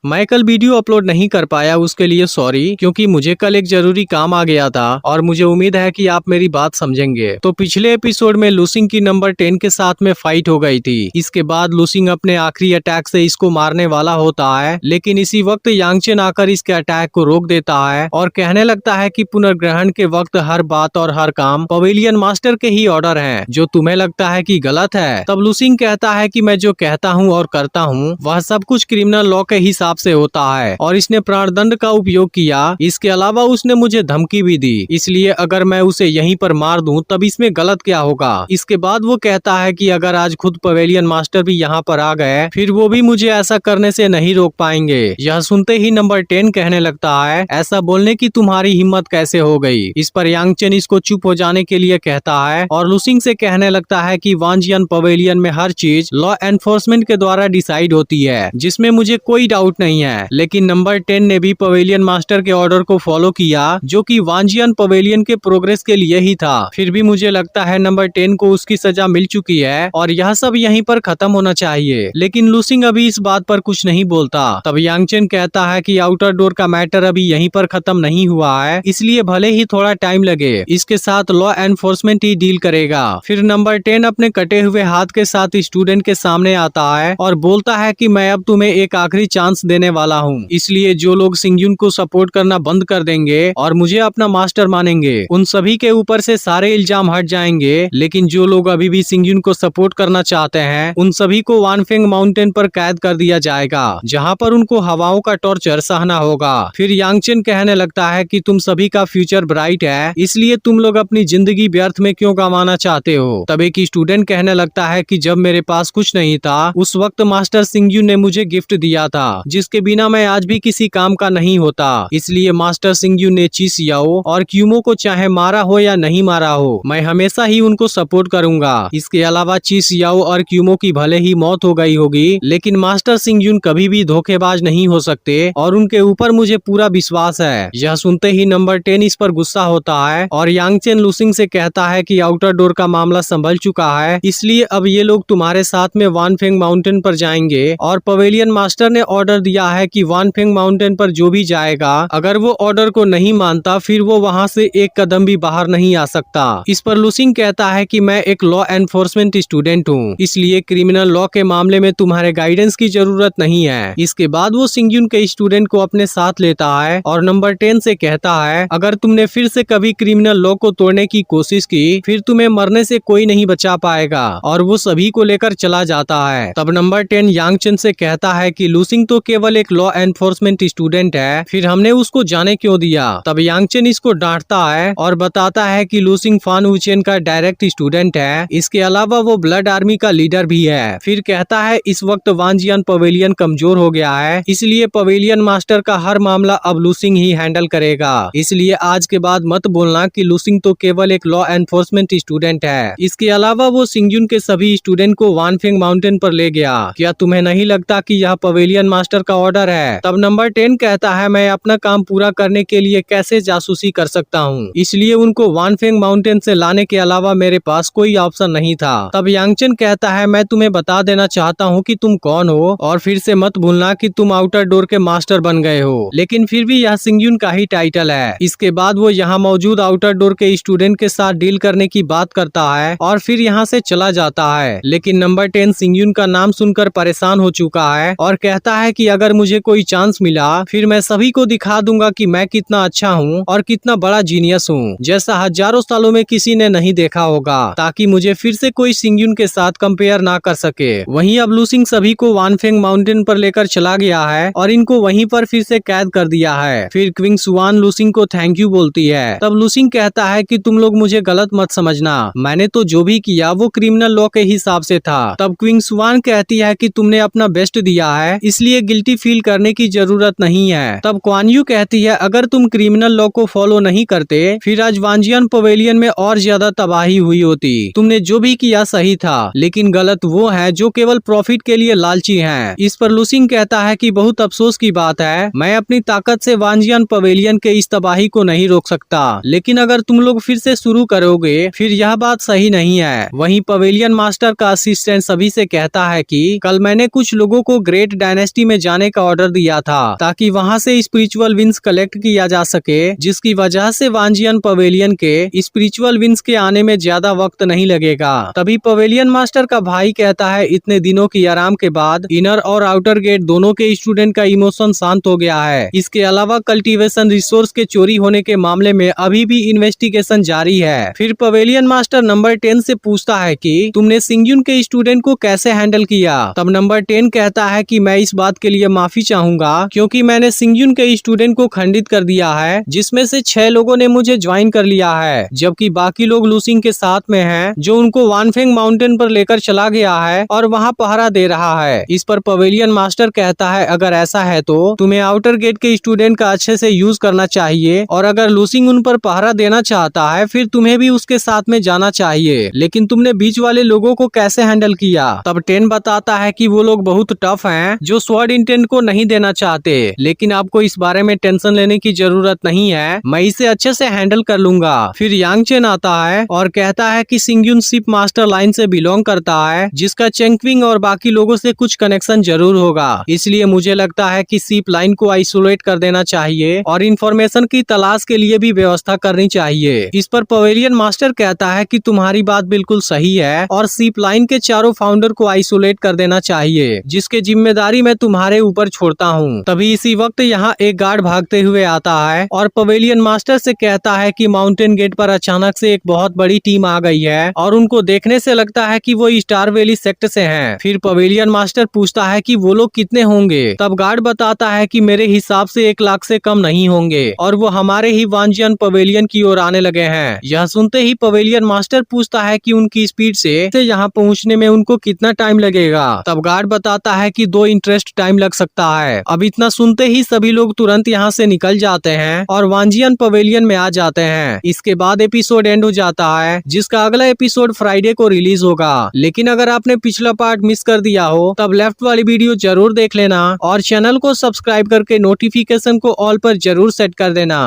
मैं कल video upload नहीं कर पाया, उसके लिए सॉरी, क्योंकि मुझे कल एक जरूरी काम आ गया था और मुझे उम्मीद है कि आप मेरी बात समझेंगे। तो पिछले एपिसोड में लुसिंग की नंबर 10 के साथ में फाइट हो गई थी। इसके बाद लुसिंग अपने आखिरी अटैक से इसको मारने वाला होता है, लेकिन इसी वक्त यांगचेन आकर इसके अटैक को रोक देता है और कहने लगता है कि पुनर्ग्रहण के वक्त हर बात और हर काम पवेलियन मास्टर के ही ऑर्डर हैं, जो तुम्हें लगता है कि गलत है। तब लुसिंग कहता है कि मैं जो कहता हूँ और करता हूँ वह सब कुछ क्रिमिनल लॉ के हिसाब से होता है और इसने प्राणदंड का उपयोग किया। इसके अलावा उसने मुझे धमकी भी दी, इसलिए अगर मैं उसे यहीं पर मार दूं तब इसमें गलत क्या होगा। इसके बाद वो कहता है कि अगर आज खुद पवेलियन मास्टर भी यहाँ पर आ गए फिर वो भी मुझे ऐसा करने से नहीं रोक पाएंगे। यह सुनते ही नंबर 10 कहने लगता है, ऐसा बोलने की तुम्हारी हिम्मत कैसे हो गई। इस पर यांगचेन इसको चुप हो जाने के लिए कहता है और लुसिंग से कहने लगता है कि वांजियन पवेलियन में हर चीज लॉ एनफोर्समेंट के द्वारा डिसाइड होती है, जिसमें मुझे कोई डाउट नहीं है। लेकिन नंबर 10 ने भी पवेलियन मास्टर के ऑर्डर को फॉलो किया, जो कि वांजियन पवेलियन के प्रोग्रेस के लिए ही था। फिर भी मुझे लगता है नंबर 10 को उसकी सजा मिल चुकी है और यह सब यहीं पर खत्म होना चाहिए। लेकिन लुसिंग अभी इस बात पर कुछ नहीं बोलता। तब यांगचेन कहता है कि आउटर डोर का मैटर अभी यहीं पर खत्म नहीं हुआ है, इसलिए भले ही थोड़ा टाइम लगे, इसके साथ लॉ एनफोर्समेंट ही डील करेगा। फिर नंबर 10 अपने कटे हुए हाथ के साथ स्टूडेंट के सामने आता है और बोलता है कि मैं अब तुम्हें एक आखिरी चांस देने वाला हूँ, इसलिए जो लोग सिंगयुन को सपोर्ट करना बंद कर देंगे और मुझे अपना मास्टर मानेंगे उन सभी के ऊपर से सारे इल्जाम हट जाएंगे। लेकिन जो लोग अभी भी सिंगयुन को सपोर्ट करना चाहते हैं उन सभी को वानफेंग माउंटेन पर कैद कर दिया जाएगा, जहाँ पर उनको हवाओं का टॉर्चर सहना होगा। फिर यांगचेन कहने लगता है कि तुम सभी का फ्यूचर ब्राइट है, इसलिए तुम लोग अपनी जिंदगी व्यर्थ में क्यों गंवाना चाहते हो। तब एक स्टूडेंट कहने लगता है कि जब मेरे पास कुछ नहीं था उस वक्त मास्टर सिंगयुन ने मुझे गिफ्ट दिया था, जिसके बिना मैं आज भी किसी काम का नहीं होता। इसलिए मास्टर सिंगयुन ने ची सियाओ और क्यूमो को चाहे मारा हो या नहीं मारा हो, मैं हमेशा ही उनको सपोर्ट करूंगा। इसके अलावा ची सियाओ और क्यूमो की भले ही मौत हो गई होगी, लेकिन मास्टर सिंगयुन कभी भी धोखेबाज नहीं हो सकते और उनके ऊपर मुझे पूरा विश्वास है। यह सुनते ही नंबर 10 इस पर गुस्सा होता है और यांगचेन लुसिंग से कहता है कि आउटर डोर का मामला संभल चुका है, इसलिए अब ये लोग तुम्हारे साथ में वानफेंग माउंटेन पर जाएंगे और पवेलियन मास्टर ने ऑर्डर दिया है कि वानफेंग माउंटेन पर जो भी जाएगा अगर वो ऑर्डर को नहीं मानता फिर वो वहाँ से एक कदम भी बाहर नहीं आ सकता। इस पर लुसिंग कहता है कि मैं एक लॉ एनफोर्समेंट स्टूडेंट हूँ, इसलिए क्रिमिनल लॉ के मामले में तुम्हारे गाइडेंस की जरूरत नहीं है। इसके बाद वो सिंगयुन के स्टूडेंट को अपने साथ लेता है और नंबर 10 से कहता है, अगर तुमने फिर से कभी क्रिमिनल लॉ को तोड़ने की कोशिश की फिर तुम्हें मरने से कोई नहीं बचा पाएगा, और वो सभी को लेकर चला जाता है। तब नंबर 10 यांगचेन से कहता है कि लुसिंग तो केवल एक लॉ एनफोर्समेंट स्टूडेंट है, फिर हमने उसको जाने क्यों दिया। तब यांगचेन इसको डांटता है और बताता है कि लुसिंग फान वुचेन का डायरेक्ट स्टूडेंट है, इसके अलावा वो ब्लड आर्मी का लीडर भी है। फिर कहता है इस वक्त वांजियन पवेलियन कमजोर हो गया है, इसलिए पवेलियन मास्टर का हर मामला अब लुसिंग ही हैंडल करेगा, इसलिए आज के बाद मत बोलना कि लुसिंग तो केवल एक लॉ एनफोर्समेंट स्टूडेंट है। इसके अलावा वो सिंगयुन के सभी स्टूडेंट को वानफेंग माउंटेन पर ले गया। क्या तुम्हें नहीं लगता कि यह पवेलियन मास्टर का ऑर्डर है। तब नंबर 10 कहता है मैं अपना काम पूरा करने के लिए कैसे जासूसी कर सकता हूँ, इसलिए उनको वानफेंग माउंटेन से लाने के अलावा मेरे पास कोई ऑप्शन नहीं था। तब यांगचेन कहता है मैं तुम्हें बता देना चाहता हूँ कि तुम कौन हो और फिर से मत भूलना कि तुम आउटर डोर के मास्टर बन गए हो, लेकिन फिर भी यह सिंगयुन का ही टाइटल है। इसके बाद वो यहाँ मौजूद आउटर डोर के स्टूडेंट के साथ डील करने की बात करता है और फिर यहाँ से चला जाता है। लेकिन नंबर 10 सिंगयुन का नाम सुनकर परेशान हो चुका है और कहता है कि अगर मुझे कोई चांस मिला फिर मैं सभी को दिखा दूंगा कि मैं कितना अच्छा हूँ और कितना बड़ा जीनियस हूँ, जैसा हजारों सालों में किसी ने नहीं देखा होगा, ताकि मुझे फिर से कोई सिंगयुन के साथ कंपेयर ना कर सके। वहीं अब लुसिंग सभी को वानफेंग माउंटेन पर लेकर चला गया है और इनको वहीं पर फिर से कैद कर दिया है। फिर क्विंग सुआन लुसिंग को थैंक यू बोलती है। तब लुसिंग कहता है कि तुम लोग मुझे गलत मत समझना, मैंने तो जो भी किया वो क्रिमिनल लॉ के हिसाब से था। तब क्विंग सुआन कहती है कि तुमने अपना बेस्ट दिया है, इसलिए गिल्टी फील करने की जरूरत नहीं है। तब क्वान यू कहती है अगर तुम क्रिमिनल लॉ को फॉलो नहीं करते फिर आज वांजियन पवेलियन में और ज्यादा तबाही हुई होती। तुमने जो भी किया सही था, लेकिन गलत वो है जो केवल प्रॉफिट के लिए लालची हैं। इस पर लुसिंग कहता है कि बहुत अफसोस की बात है, मैं अपनी ताकत से वांजियन पवेलियन के इस तबाही को नहीं रोक सकता, लेकिन अगर तुम लोग फिर से शुरू करोगे फिर यह बात सही नहीं है। वहीं पवेलियन मास्टर का असिस्टेंट सभी से कहता है कि कल मैंने कुछ लोगों को ग्रेट डायनेस्टी में जाने जाने का ऑर्डर दिया था ताकि वहां से स्पिरिचुअल विंस कलेक्ट किया जा सके, जिसकी वजह से वांजियन पवेलियन के स्पिरिचुअल विंस के आने में ज्यादा वक्त नहीं लगेगा। तभी पवेलियन मास्टर का भाई कहता है इतने दिनों की आराम के बाद इनर और आउटर गेट दोनों के स्टूडेंट का इमोशन शांत हो गया है। इसके अलावा कल्टीवेशन रिसोर्स के चोरी होने के मामले में अभी भी इन्वेस्टिगेशन जारी है। फिर पवेलियन मास्टर नंबर 10 से पूछता है कि तुमने सिंगयुन के स्टूडेंट को कैसे हैंडल किया। तब नंबर 10 कहता है कि मैं इस बात के लिए माफी चाहूंगा क्योंकि मैंने सिंगयुन के स्टूडेंट को खंडित कर दिया है, जिसमें से 6 लोगों ने मुझे ज्वाइन कर लिया है, जबकि बाकी लोग लूसिंग के साथ में हैं, जो उनको वानफेंग माउंटेन पर लेकर चला गया है और वहां पहरा दे रहा है। इस पर पवेलियन मास्टर कहता है अगर ऐसा है तो तुम्हें आउटर गेट के स्टूडेंट का अच्छे से यूज करना चाहिए, और अगर लूसिंग उन पर पहरा देना चाहता है फिर तुम्हें भी उसके साथ में जाना चाहिए। लेकिन तुमने बीच वाले लोगों को कैसे हैंडल किया। तब 10 बताता है कि वो लोग बहुत टफ हैं, जो स्वॉर्ड इंटेंट को नहीं देना चाहते, लेकिन आपको इस बारे में टेंशन लेने की जरूरत नहीं है, मैं इसे अच्छे से हैंडल कर लूंगा। फिर यांग चेन आता है और कहता है कि सिंगयुन शिप मास्टर लाइन से बिलोंग करता है, जिसका चेंगक्विंग और बाकी लोगों से कुछ कनेक्शन जरूर होगा, इसलिए मुझे लगता है कि शिप लाइन को आइसोलेट कर देना चाहिए और इंफॉर्मेशन की तलाश के लिए भी व्यवस्था करनी चाहिए। इस पर पवेलियन मास्टर कहता है कि तुम्हारी बात बिल्कुल सही है और शिप लाइन के चारों फाउंडर को आइसोलेट कर देना चाहिए, जिसके जिम्मेदारी मैं तुम्हारे ऊपर छोड़ता हूँ। तभी इसी वक्त यहाँ एक गार्ड भागते हुए आता है और पवेलियन मास्टर से कहता है कि माउंटेन गेट पर अचानक से एक बहुत बड़ी टीम आ गई है और उनको देखने से लगता है कि वो स्टार वैली सेक्ट से हैं। फिर पवेलियन मास्टर पूछता है कि वो लोग कितने होंगे। तब गार्ड बताता है कि मेरे हिसाब से 1 लाख से कम नहीं होंगे और वो हमारे ही वांजियन पवेलियन की ओर आने लगे हैं। यह सुनते ही पवेलियन मास्टर पूछता है कि उनकी स्पीड से यहाँ पहुँचने में उनको कितना टाइम लगेगा। तब गार्ड बताता है कि 2 इंटरेस्ट टाइम लग सकता है। अब इतना सुनते ही सभी लोग तुरंत यहाँ से निकल जाते हैं और वांजियन पवेलियन में आ जाते हैं। इसके बाद एपिसोड एंड हो जाता है, जिसका अगला एपिसोड फ्राइडे को रिलीज होगा। लेकिन अगर आपने पिछला पार्ट मिस कर दिया हो तब लेफ्ट वाली वीडियो जरूर देख लेना और चैनल को सब्सक्राइब करके नोटिफिकेशन को ऑल पर जरूर सेट कर देना।